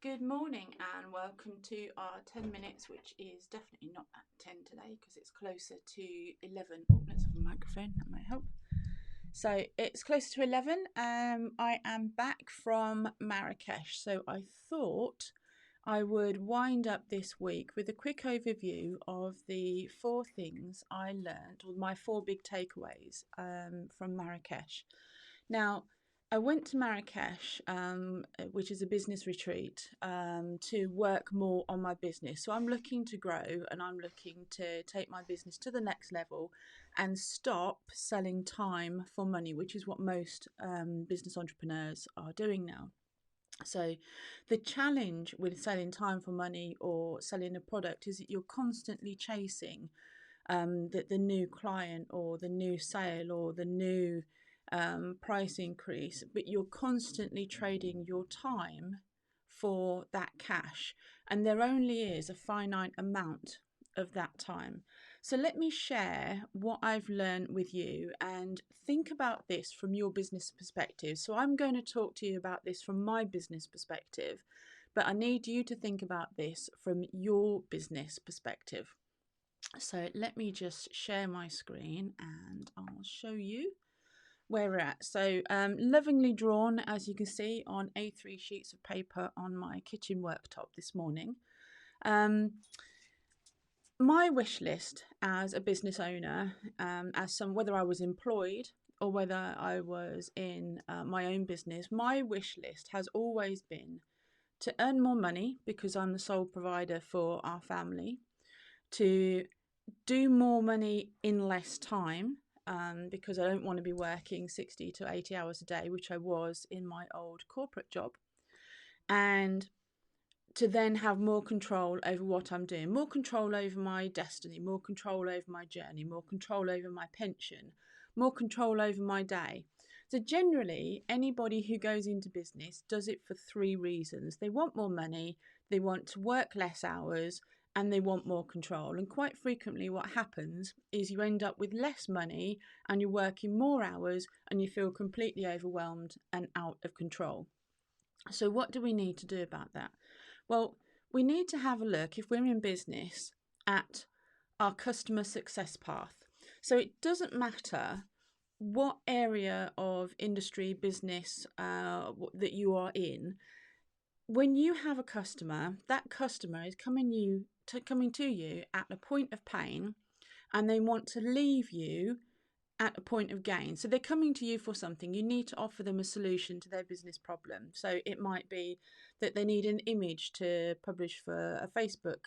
Good morning and welcome to our 10 minutes, which is definitely not at 10 today because it's closer to 11. Oh, let's have a microphone, that might help. So it's closer to 11. I am back from Marrakesh, so I thought I would wind up this week with a quick overview of the 4 things I learned, or my 4 big takeaways from Marrakesh. Now, I went to Marrakesh, which is a business retreat, to work more on my business. So I'm looking to grow and I'm looking to take my business to the next level and stop selling time for money, which is what most business entrepreneurs are doing now. So the challenge with selling time for money or selling a product is that you're constantly chasing the new client or the new sale or the new price increase, but you're constantly trading your time for that cash, and there only is a finite amount of that time. So let me share what I've learned with you and think about this from your business perspective. So I'm going to talk to you about this from my business perspective, but I need you to think about this from your business perspective. So let me just share my screen and I'll show you where we're at. So lovingly drawn, as you can see, on A3 sheets of paper on my kitchen worktop this morning. My wish list as a business owner, whether I was employed or whether I was in my own business, my wish list has always been to earn more money because I'm the sole provider for our family, to do more money in less time, because I don't want to be working 60 to 80 hours a day, which I was in my old corporate job, and to then have more control over what I'm doing, more control over my destiny, more control over my journey, more control over my pension, more control over my day. So generally, anybody who goes into business does it for 3 reasons. They want more money, they want to work less hours, and they want more control. And quite frequently what happens is you end up with less money and you're working more hours and you feel completely overwhelmed and out of control. So what do we need to do about that? Well, we need to have a look, if we're in business, at our customer success path. So it doesn't matter what area of industry, business that you are in. When you have a customer, that customer is coming to you at a point of pain, and they want to leave you at a point of gain. So they're coming to you for something. You need to offer them a solution to their business problem. So it might be that they need an image to publish for a Facebook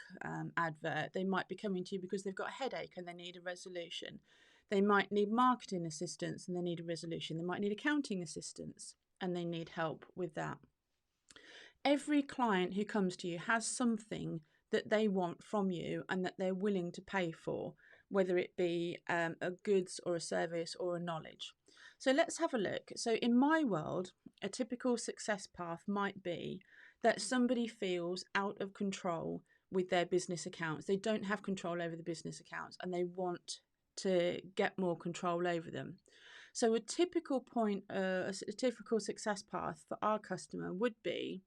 advert. They might be coming to you because they've got a headache and they need a resolution. They might need marketing assistance and they need a resolution. They might need accounting assistance and they need help with that. Every client who comes to you has something that they want from you and that they're willing to pay for, whether it be a goods or a service or a knowledge. So let's have a look. So in my world, a typical success path might be that somebody feels out of control with their business accounts. They don't have control over the business accounts and they want to get more control over them. So a typical success path for our customer would be,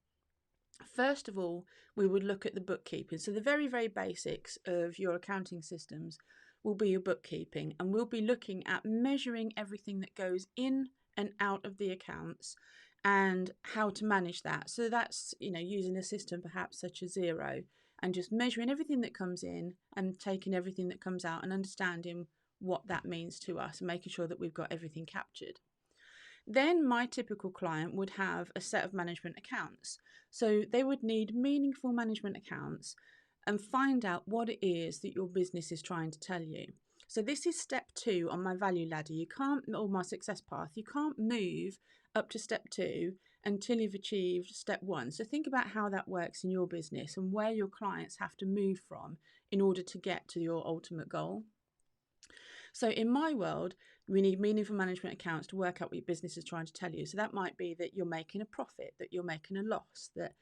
first of all, we would look at the bookkeeping. So the very, very basics of your accounting systems will be your bookkeeping, and we'll be looking at measuring everything that goes in and out of the accounts and how to manage that. So that's, using a system perhaps such as Xero and just measuring everything that comes in and taking everything that comes out and understanding what that means to us and making sure that we've got everything captured. Then my typical client would have a set of management accounts. So they would need meaningful management accounts and find out what it is that your business is trying to tell you. So this is step 2 on my value ladder. Or my success path, you can't move up to step 2 until you've achieved step 1. So think about how that works in your business and where your clients have to move from in order to get to your ultimate goal. So in my world, we need meaningful management accounts to work out what your business is trying to tell you. So that might be that you're making a profit, that you're making a loss, that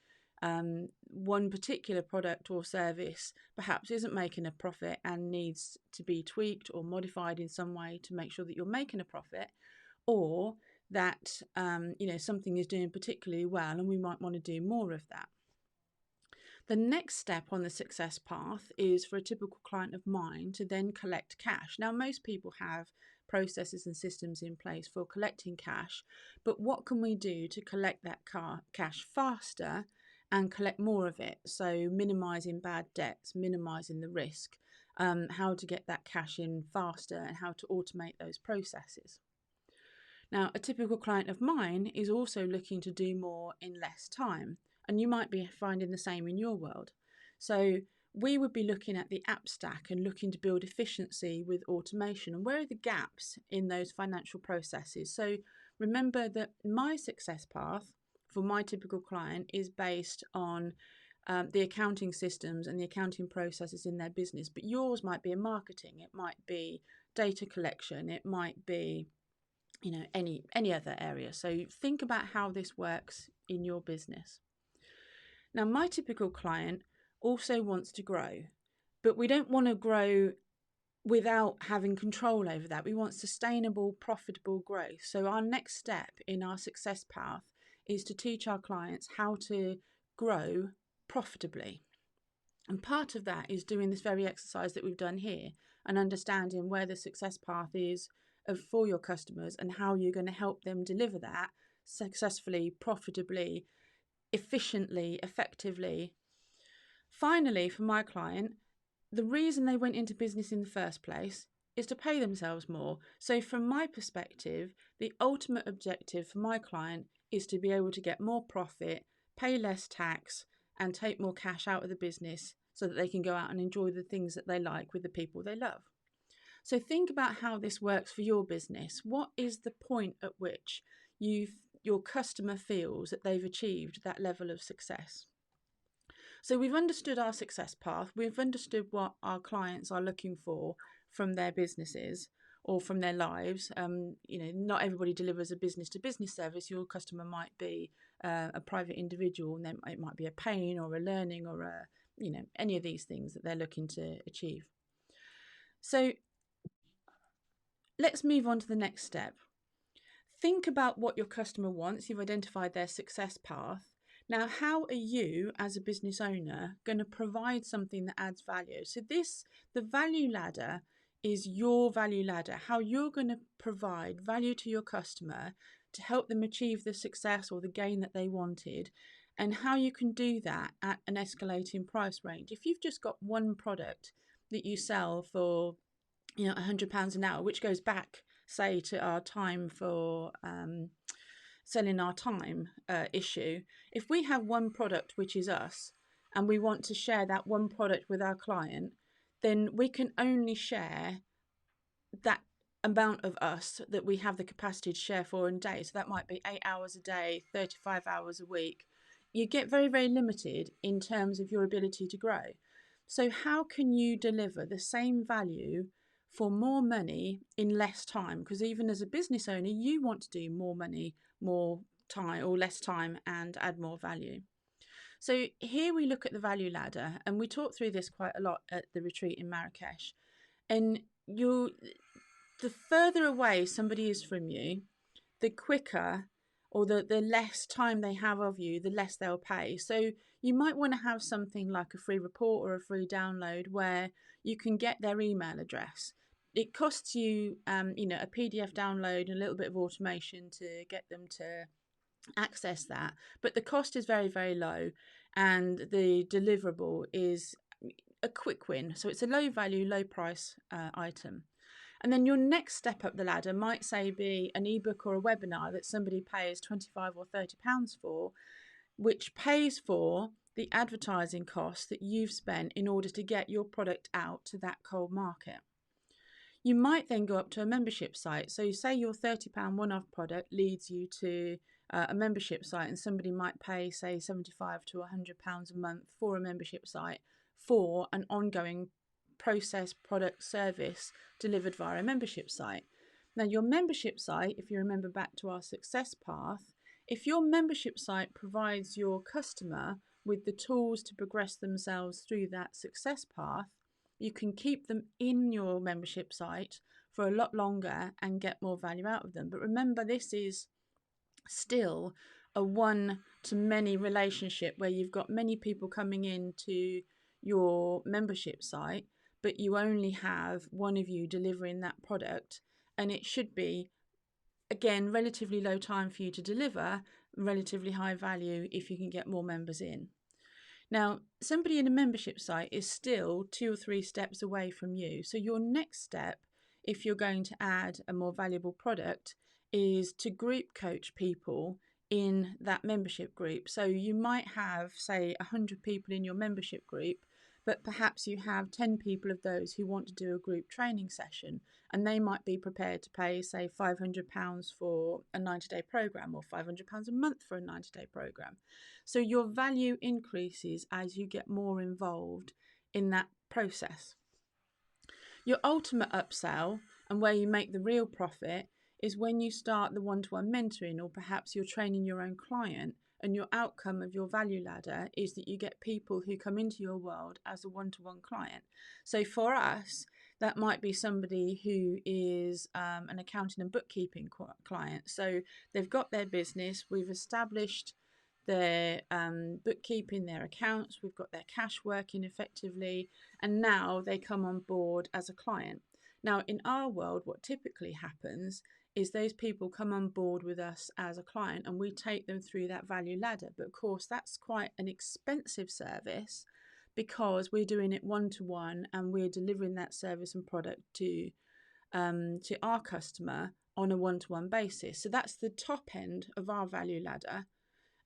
one particular product or service perhaps isn't making a profit and needs to be tweaked or modified in some way to make sure that you're making a profit, or that something is doing particularly well and we might want to do more of that. The next step on the success path is for a typical client of mine to then collect cash. Now, most people have processes and systems in place for collecting cash, but what can we do to collect that cash faster and collect more of it? So minimizing bad debts, minimizing the risk, how to get that cash in faster and how to automate those processes. Now, a typical client of mine is also looking to do more in less time, and you might be finding the same in your world. So we would be looking at the app stack and looking to build efficiency with automation. And where are the gaps in those financial processes? So remember that my success path for my typical client is based on the accounting systems and the accounting processes in their business, but yours might be in marketing, it might be data collection, it might be any other area. So think about how this works in your business. Now, my typical client also wants to grow, but we don't want to grow without having control over that. We want sustainable, profitable growth. So our next step in our success path is to teach our clients how to grow profitably. And part of that is doing this very exercise that we've done here and understanding where the success path is for your customers and how you're going to help them deliver that successfully, profitably, efficiently, effectively. Finally, for my client, the reason they went into business in the first place is to pay themselves more. So from my perspective, the ultimate objective for my client is to be able to get more profit, pay less tax, and take more cash out of the business so that they can go out and enjoy the things that they like with the people they love. So think about how this works for your business. What is the point at which your customer feels that they've achieved that level of success? So we've understood our success path. We've understood what our clients are looking for from their businesses or from their lives. Not everybody delivers a business-to-business service. Your customer might be a private individual, and then it might be a pain or a learning or any of these things that they're looking to achieve. So let's move on to the next step. Think about what your customer wants. You've identified their success path. Now, how are you as a business owner going to provide something that adds value? So the value ladder is your value ladder, how you're going to provide value to your customer to help them achieve the success or the gain that they wanted, and how you can do that at an escalating price range. If you've just got one product that you sell for £100 an hour, which goes back, say, to our time for selling our time issue. If we have one product, which is us, and we want to share that one product with our client, then we can only share that amount of us that we have the capacity to share for in a day. So that might be 8 hours a day, 35 hours a week. You get very, very limited in terms of your ability to grow. So how can you deliver the same value for more money in less time? Because even as a business owner, you want to do more money, more time, or less time, and add more value. So here we look at the value ladder, and we talk through this quite a lot at the retreat in Marrakesh. And the further away somebody is from you, the quicker or the less time they have of you, the less they'll pay. So you might want to have something like a free report or a free download where you can get their email address. It costs you, a PDF download and a little bit of automation to get them to access that. But the cost is very, very low, and the deliverable is a quick win. So it's a low value, low price item. And then your next step up the ladder might say be an ebook or a webinar that somebody pays £25 or £30 for, which pays for the advertising costs that you've spent in order to get your product out to that cold market. You might then go up to a membership site. So you say your £30 one-off product leads you to a membership site, and somebody might pay, say, £75 to £100 a month for a membership site for an ongoing process, product, service delivered via a membership site. Now, your membership site, if you remember back to our success path, if your membership site provides your customer with the tools to progress themselves through that success path, you can keep them in your membership site for a lot longer and get more value out of them. But remember, this is still a one-to-many relationship where you've got many people coming into your membership site, but you only have one of you delivering that product, and it should be, again, relatively low time for you to deliver, relatively high value if you can get more members in. Now, somebody in a membership site is still 2 or 3 steps away from you. So your next step, if you're going to add a more valuable product, is to group coach people in that membership group. So you might have, say, 100 people in your membership group, but perhaps you have 10 people of those who want to do a group training session, and they might be prepared to pay, say, £500 for a 90-day program, or £500 a month for a 90-day program. So your value increases as you get more involved in that process. Your ultimate upsell, and where you make the real profit, is when you start the one-to-one mentoring, or perhaps you're training your own client, and your outcome of your value ladder is that you get people who come into your world as a one-to-one client. So for us, that might be somebody who is an accounting and bookkeeping client. So they've got their business, we've established their bookkeeping, their accounts, we've got their cash working effectively, and now they come on board as a client. Now, in our world, what typically happens is those people come on board with us as a client, and we take them through that value ladder. But of course, that's quite an expensive service, because we're doing it one-to-one, and we're delivering that service and product to our customer on a one-to-one basis. So that's the top end of our value ladder,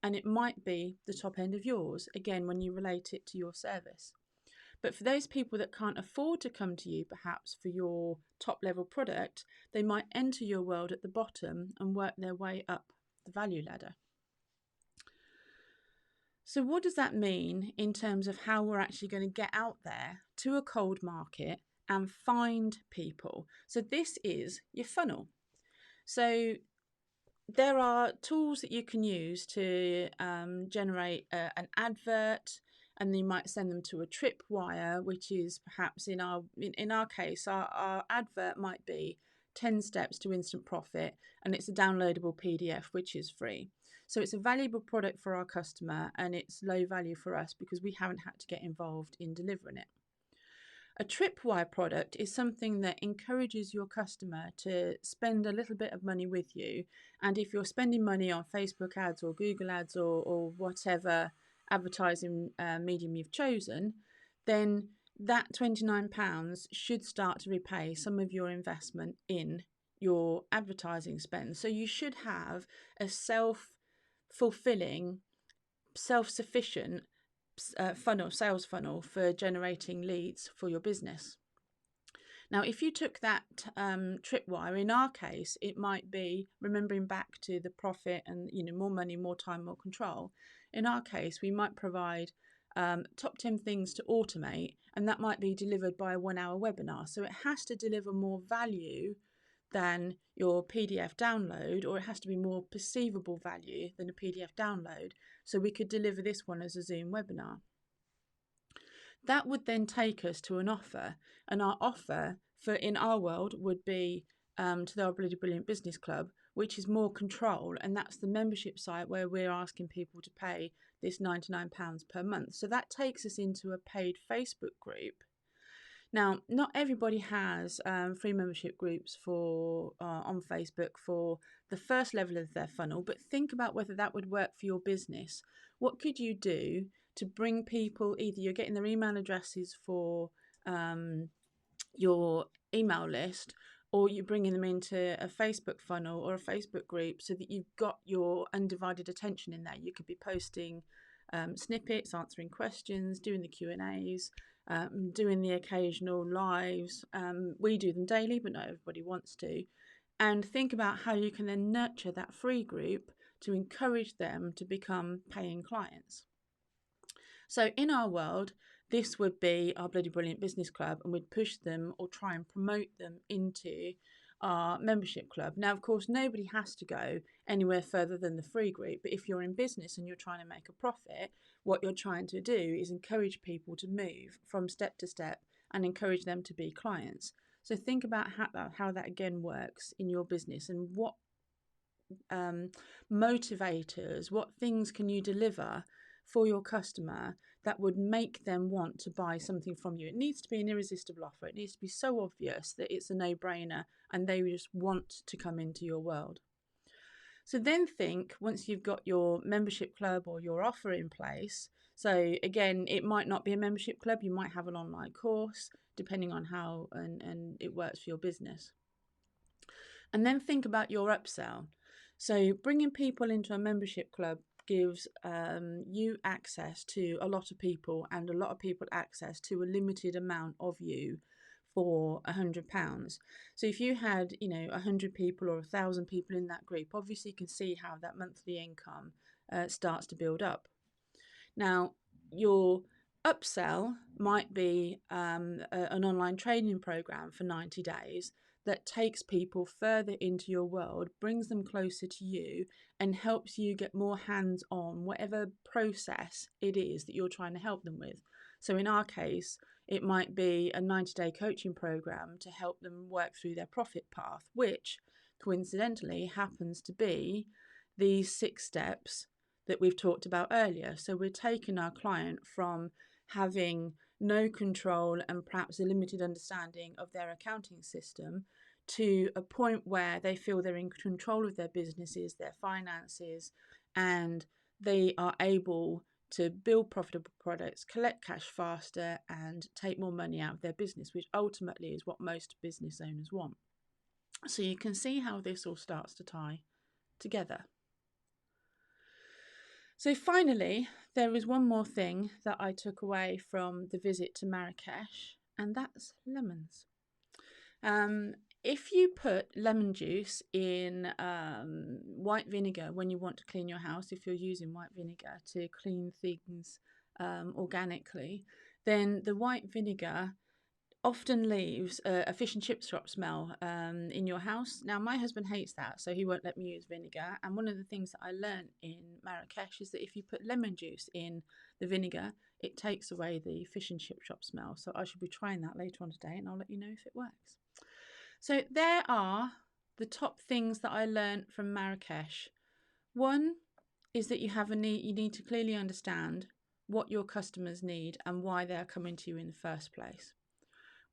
and it might be the top end of yours, again, when you relate it to your service. But for those people that can't afford to come to you, perhaps for your top level product, they might enter your world at the bottom and work their way up the value ladder. So what does that mean in terms of how we're actually going to get out there to a cold market and find people? So this is your funnel. So there are tools that you can use to generate an advert, and you might send them to a tripwire, which is perhaps in our case, our advert might be 10 steps to instant profit, and it's a downloadable PDF which is free. So it's a valuable product for our customer, and it's low value for us because we haven't had to get involved in delivering it. A tripwire product is something that encourages your customer to spend a little bit of money with you. And if you're spending money on Facebook ads or Google ads or whatever advertising medium you've chosen, then that £29 should start to repay some of your investment in your advertising spend. So you should have a self-fulfilling, self-sufficient sales funnel for generating leads for your business. Now, if you took that tripwire, in our case, it might be remembering back to the profit and more money, more time, more control. In our case, we might provide top 10 things to automate, and that might be delivered by a 1-hour webinar. So it has to deliver more value than your PDF download, or it has to be more perceivable value than a PDF download. So we could deliver this one as a Zoom webinar. That would then take us to an offer, and our offer for in our world would be to the Our Bloody Brilliant Business Club, which is more control, and that's the membership site where we're asking people to pay this £99 per month. So that takes us into a paid Facebook group. Now, not everybody has free membership groups for on Facebook for the first level of their funnel, but think about whether that would work for your business. What could you do to bring people, either you're getting their email addresses for your email list, or you're bringing them into a Facebook funnel or a Facebook group so that you've got your undivided attention in there. You could be posting snippets, answering questions, doing the Q&As, doing the occasional lives. We do them daily, but not everybody wants to. And think about how you can then nurture that free group to encourage them to become paying clients. So in our world, this would be Our Bloody Brilliant Business Club, and we'd push them or try and promote them into our membership club. Now, of course, nobody has to go anywhere further than the free group, but if you're in business and you're trying to make a profit, what you're trying to do is encourage people to move from step to step and encourage them to be clients. So think about how that again works in your business, and motivators, what things can you deliver for your customer that would make them want to buy something from you. It needs to be an irresistible offer. It needs to be so obvious that it's a no-brainer and they just want to come into your world. So then think, once you've got your membership club or your offer in place, so again, it might not be a membership club, you might have an online course, depending on how and it works for your business. And then think about your upsell. So bringing people into a membership club gives you access to a lot of people, and a lot of people access to a limited amount of you for £100. So if you had, 100 people or 1,000 people in that group, obviously you can see how that monthly income starts to build up. Now, your upsell might be an online training program for 90 days that takes people further into your world, brings them closer to you, and helps you get more hands on whatever process it is that you're trying to help them with. So in our case, it might be a 90-day coaching program to help them work through their profit path, which coincidentally happens to be these 6 steps that we've talked about earlier. So we're taking our client from having no control and perhaps a limited understanding of their accounting system to a point where they feel they're in control of their businesses, their finances, and they are able to build profitable products, collect cash faster, and take more money out of their business, which ultimately is what most business owners want. So you can see how this all starts to tie together. So finally, there is one more thing that I took away from the visit to Marrakesh, and that's lemons. If you put lemon juice in white vinegar when you want to clean your house, if you're using white vinegar to clean things organically, then the white vinegar often leaves a fish and chip shop smell in your house. Now, my husband hates that, so he won't let me use vinegar. And one of the things that I learned in Marrakesh is that if you put lemon juice in the vinegar, it takes away the fish and chip shop smell. So I should be trying that later on today, and I'll let you know if it works. So there are the top things that I learned from Marrakesh. One is that you need to clearly understand what your customers need and why they are coming to you in the first place.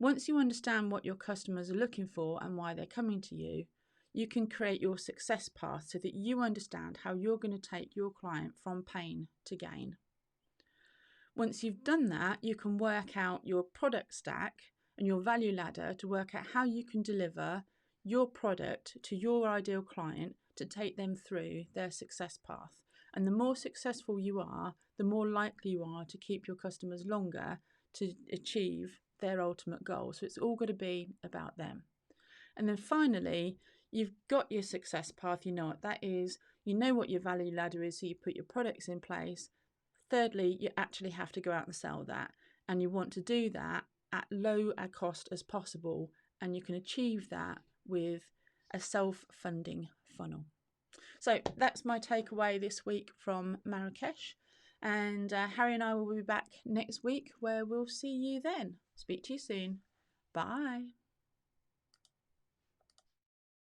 Once you understand what your customers are looking for and why they're coming to you, you can create your success path so that you understand how you're going to take your client from pain to gain. Once you've done that, you can work out your product stack and your value ladder to work out how you can deliver your product to your ideal client to take them through their success path. And the more successful you are, the more likely you are to keep your customers longer to achieve their ultimate goal. So it's all got to be about them. And then finally, you've got your success path. You know what that is. You know what your value ladder is, so you put your products in place. Thirdly, you actually have to go out and sell that. And you want to do that at low a cost as possible. And you can achieve that with a self-funding funnel. So that's my takeaway this week from Marrakesh. And Harry and I will be back next week, where we'll see you then. Speak to you soon. Bye.